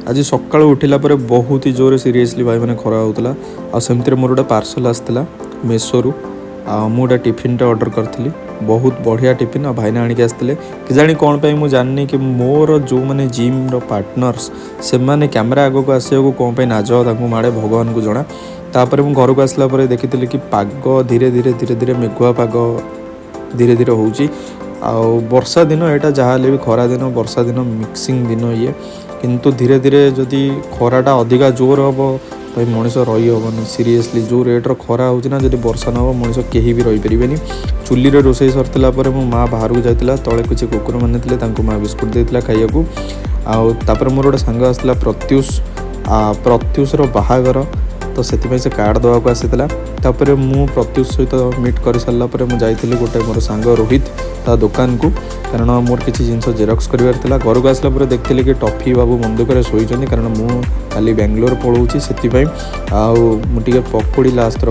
आज सकाळୁ उठिला परे बहुत ही जोर सीरियसली भाई मैंने खरा होता आमती मोर गोटे पार्सल आसाला मेसोरू मुझे टिफिन ऑर्डर करी बहुत बढ़िया टिफिन आ भाईना आणिक आसते कि जानी कौन पे मुझे जाननी कि मोर जो मैंने जिम पार्टनर्स से मैंने कैमेरा आग को आसो कौन पे नाज माड़े भगवान को जना तापर मुझे घर को आसला देखी कि पाग धीरे धीरे धीरे धीरे मेघुआ पाग धीरे धीरे होची वर्षा दिन यहाँ जहाँ भी खरा दिन वर्षा दिन मिक्सिंग दिन ये किंतु धीरे धीरे जदि खराटा अधिका जोर हम भाई मनीष रही हेनी सीरियसली जो रेट्र खरा होना जब वर्षा न हो मनीष कहीं भी रही पारे चुली रोषे सरला मो माँ बाहर को जाता तले किसी कुकुर मैंने थे माँ बिस्कुट देता खाइबू आपर मोर गोटे सांग आसला प्रत्युषर बाहागर तो से कार्ड देवा को आसाला तापर मु प्रत्युष सहित मीट कर सारापर मुझे गोटे मोर सांग रोहित ता दुकान को कारण मोर किसी जिनस जेरक्स कर घर को आसला देखते कि टफी बाबू मंदुक शोई कारण मु खाली बेंगलोर पलाऊँगी से मुझे पकुड़ी लास्ट थर